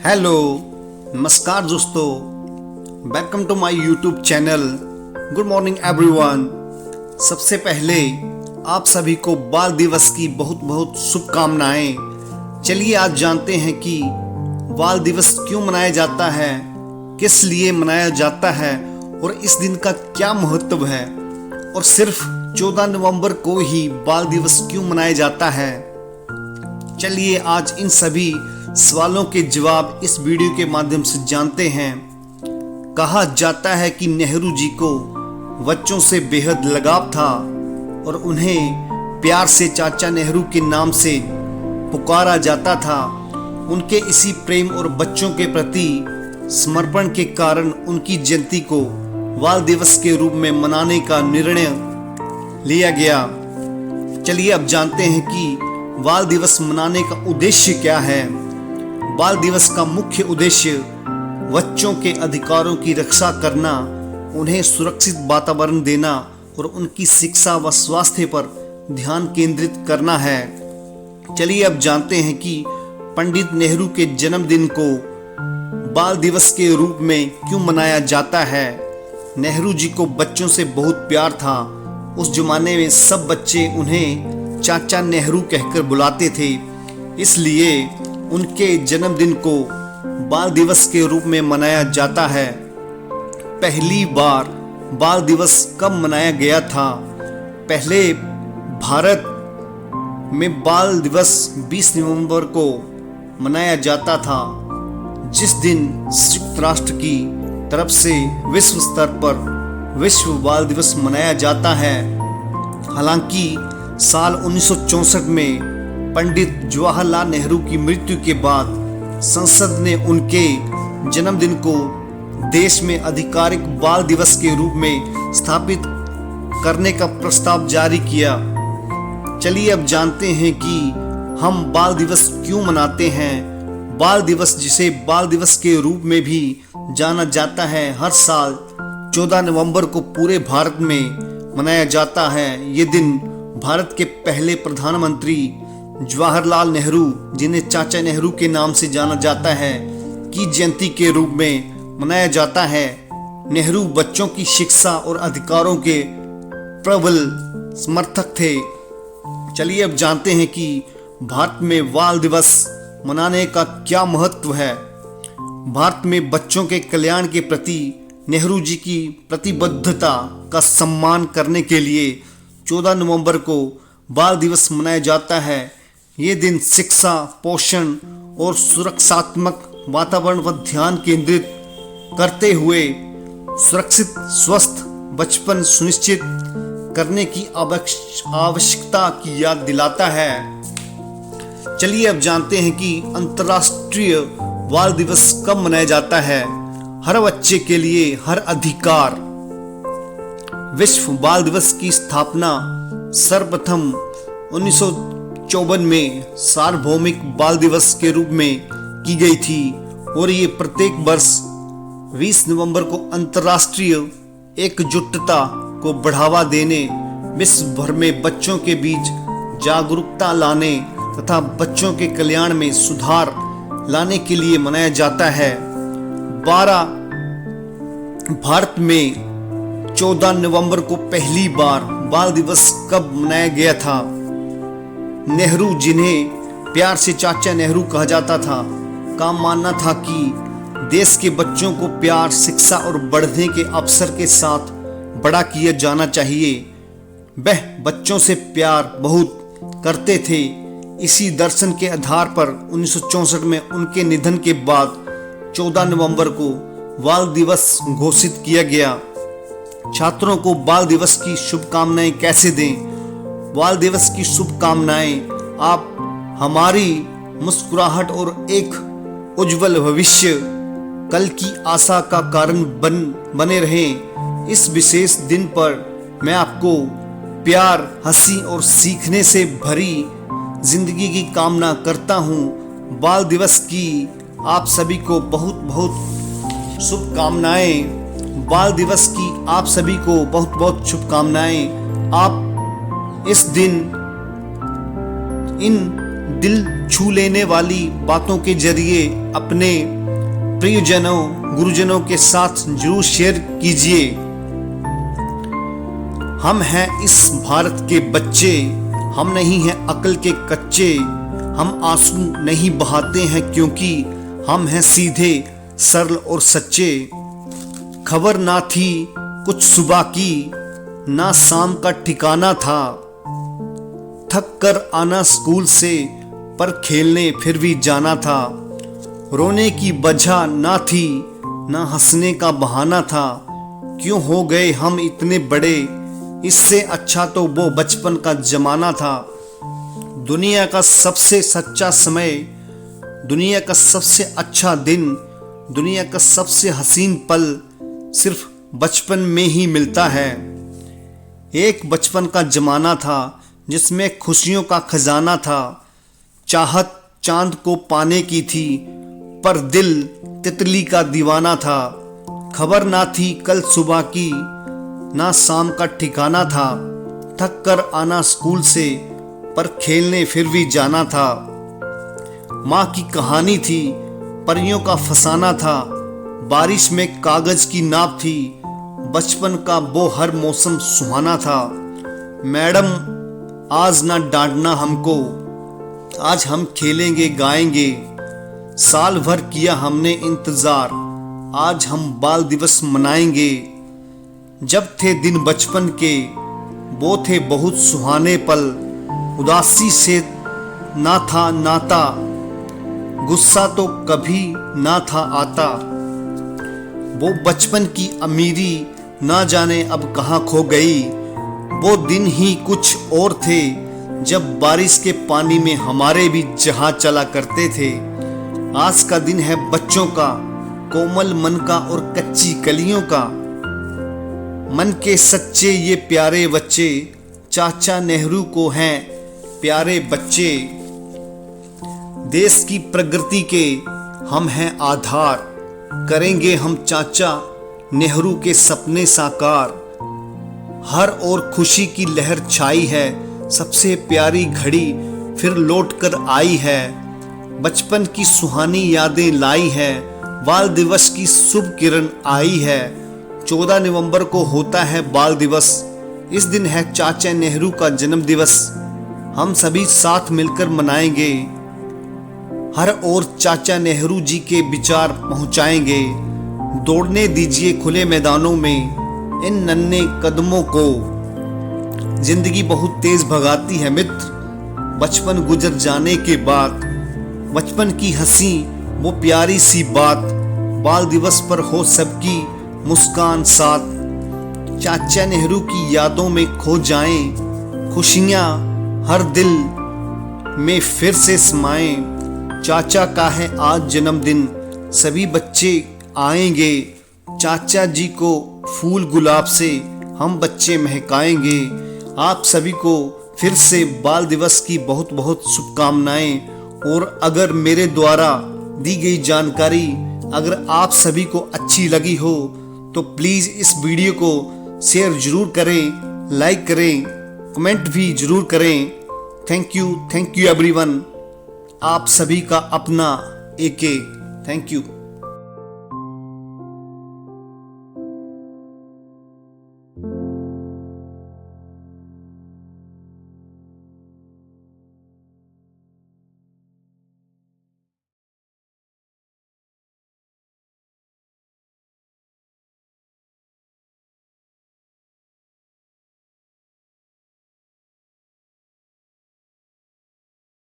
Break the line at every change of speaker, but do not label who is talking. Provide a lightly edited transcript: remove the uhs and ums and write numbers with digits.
Hello, नमस्कार दोस्तों, welcome to my YouTube channel. Good morning everyone. सबसे पहले आप सभी को बाल दिवस की बहुत बहुत शुभकामनाएं। चलिए आज जानते हैं कि बाल दिवस क्यों मनाया जाता है, किस लिए मनाया जाता है और इस दिन का क्या महत्व है, और सिर्फ 14 नवंबर को ही बाल दिवस क्यों मनाया जाता है। चलिए आज इन सभी सवालों के जवाब इस वीडियो के माध्यम से जानते हैं। कहा जाता है कि नेहरू जी को बच्चों से बेहद लगाव था और उन्हें प्यार से चाचा नेहरू के नाम से पुकारा जाता था। उनके इसी प्रेम और बच्चों के प्रति समर्पण के कारण उनकी जयंती को बाल दिवस के रूप में मनाने का निर्णय लिया गया। चलिए अब जानते हैं कि बाल दिवस मनाने का उद्देश्य क्या है। बाल दिवस का मुख्य उद्देश्य बच्चों के अधिकारों की रक्षा करना, उन्हें सुरक्षित वातावरण देना और उनकी शिक्षा व स्वास्थ्य पर ध्यान केंद्रित करना है। चलिए अब जानते हैं कि पंडित नेहरू के जन्मदिन को बाल दिवस के रूप में क्यों मनाया जाता है। नेहरू जी को बच्चों से बहुत प्यार था। उस जमाने में सब बच्चे उन्हें चाचा नेहरू कहकर बुलाते थे, इसलिए उनके जन्मदिन को बाल दिवस के रूप में मनाया जाता है। पहली बार बाल दिवस कब मनाया गया था? पहले भारत में बाल दिवस 20 नवंबर को मनाया जाता था, जिस दिन संयुक्त राष्ट्र की तरफ से विश्व स्तर पर विश्व बाल दिवस मनाया जाता है। हालांकि साल 1964 में पंडित जवाहरलाल नेहरू की मृत्यु के बाद संसद ने उनके जन्मदिन को देश में आधिकारिक बाल दिवस के रूप में स्थापित करने का प्रस्ताव जारी किया। चलिए अब जानते हैं कि हम बाल दिवस क्यों मनाते हैं। बाल दिवस, जिसे बाल दिवस के रूप में भी जाना जाता है, हर साल 14 नवंबर को पूरे भारत में मनाया जाता है। ये दिन भारत के पहले प्रधानमंत्री जवाहरलाल नेहरू, जिन्हें चाचा नेहरू के नाम से जाना जाता है, की जयंती के रूप में मनाया जाता है। नेहरू बच्चों की शिक्षा और अधिकारों के प्रबल समर्थक थे। चलिए अब जानते हैं कि भारत में बाल दिवस मनाने का क्या महत्व है। भारत में बच्चों के कल्याण के प्रति नेहरू जी की प्रतिबद्धता का सम्मान करने के लिए 14 नवंबर को बाल दिवस मनाया जाता है। ये दिन शिक्षा, पोषण और सुरक्षात्मक वातावरण पर ध्यान केंद्रित करते हुए सुरक्षित स्वस्थ बचपन सुनिश्चित करने की आवश्यकता की याद दिलाता है। चलिए अब जानते हैं कि अंतर्राष्ट्रीय बाल दिवस कब मनाया जाता है। हर बच्चे के लिए हर अधिकार। विश्व बाल दिवस की स्थापना सर्वप्रथम 1954 में सार्वभौमिक बाल दिवस के रूप में की गई थी और ये प्रत्येक वर्ष 20 नवंबर को अंतर्राष्ट्रीय एकजुटता को बढ़ावा देने, विश्व भर में बच्चों के बीच जागरूकता लाने तथा बच्चों के कल्याण में सुधार लाने के लिए मनाया जाता है। भारत में 14 नवंबर को पहली बार बाल दिवस कब मनाया गया था? नेहरू, जिन्हें प्यार से चाचा नेहरू कहा जाता था, का मानना था कि देश के बच्चों को प्यार, शिक्षा और बढ़ने के अवसर के साथ बड़ा किया जाना चाहिए। वह बच्चों से प्यार बहुत करते थे। इसी दर्शन के आधार पर 1964 में उनके निधन के बाद 14 नवंबर को बाल दिवस घोषित किया गया। छात्रों को बाल दिवस की शुभकामनाएं कैसे दें? बाल दिवस की शुभकामनाएं आप हमारी मुस्कुराहट और एक उज्जवल भविष्य, कल की आशा का कारण बने रहें। इस विशेष दिन पर मैं आपको प्यार, हंसी और सीखने से भरी जिंदगी की कामना करता हूँ। बाल दिवस की आप सभी को बहुत बहुत शुभकामनाएं। बाल दिवस की आप सभी को बहुत बहुत शुभकामनाएं। आप इस दिन इन दिल छू लेने वाली बातों के जरिए अपने प्रियजनों, गुरुजनों के साथ जरूर शेयर कीजिए। हम हैं इस भारत के बच्चे, हम नहीं हैं अक्ल के कच्चे। हम आंसू नहीं बहाते हैं क्योंकि हम हैं सीधे, सरल और सच्चे। खबर ना थी कुछ सुबह की, ना शाम का ठिकाना था। थक कर आना स्कूल से, पर खेलने फिर भी जाना था। रोने की वजह ना थी, ना हंसने का बहाना था। क्यों हो गए हम इतने बड़े, इससे अच्छा तो वो बचपन का जमाना था। दुनिया का सबसे सच्चा समय, दुनिया का सबसे अच्छा दिन, दुनिया का सबसे हसीन पल सिर्फ बचपन में ही मिलता है। एक बचपन का जमाना था जिसमें खुशियों का खजाना था। चाहत चांद को पाने की थी, पर दिल तितली का दीवाना था। खबर ना थी कल सुबह की, ना शाम का ठिकाना था। थक कर आना स्कूल से, पर खेलने फिर भी जाना था। माँ की कहानी थी, परियों का फसाना था। बारिश में कागज की नाव थी, बचपन का वो हर मौसम सुहाना था। मैडम आज ना डांटना हमको, आज हम खेलेंगे गाएंगे। साल भर किया हमने इंतजार, आज हम बाल दिवस मनाएंगे। जब थे दिन बचपन के, वो थे बहुत सुहाने पल। उदासी से ना था नाता, गुस्सा तो कभी ना था आता। वो बचपन की अमीरी ना जाने अब कहाँ खो गई। वो दिन ही कुछ और थे जब बारिश के पानी में हमारे भी जहाज चला करते थे। आज का दिन है बच्चों का, कोमल मन का और कच्ची कलियों का। मन के सच्चे ये प्यारे बच्चे, चाचा नेहरू को हैं प्यारे बच्चे। देश की प्रगति के हम हैं आधार, करेंगे हम चाचा नेहरू के सपने साकार। हर ओर खुशी की लहर छाई है, सबसे प्यारी घड़ी फिर लौट कर आई है। बचपन की सुहानी यादें लाई है, बाल दिवस की शुभ किरण आई है। 14 नवंबर को होता है बाल दिवस, इस दिन है चाचा नेहरू का जन्म दिवस। हम सभी साथ मिलकर मनाएंगे, हर ओर चाचा नेहरू जी के विचार पहुंचाएंगे। दौड़ने दीजिए खुले मैदानों में इन नन्हे कदमों को। जिंदगी बहुत तेज भगाती है मित्र, बचपन गुजर जाने के बाद। बचपन की हंसी वो प्यारी सी बात, बाल दिवस पर हो सबकी मुस्कान साथ। चाचा नेहरू की यादों में खो जाएं, खुशियाँ हर दिल में फिर से समाएं। चाचा का है आज जन्मदिन, सभी बच्चे आएंगे। चाचा जी को फूल गुलाब से हम बच्चे महकाएंगे। आप सभी को फिर से बाल दिवस की बहुत बहुत शुभकामनाएं। और अगर मेरे द्वारा दी गई जानकारी अगर आप सभी को अच्छी लगी हो तो प्लीज़ इस वीडियो को शेयर जरूर करें, लाइक करें, कमेंट भी जरूर करें। Thank you everyone. आप सभी का अपना AK। Thank you.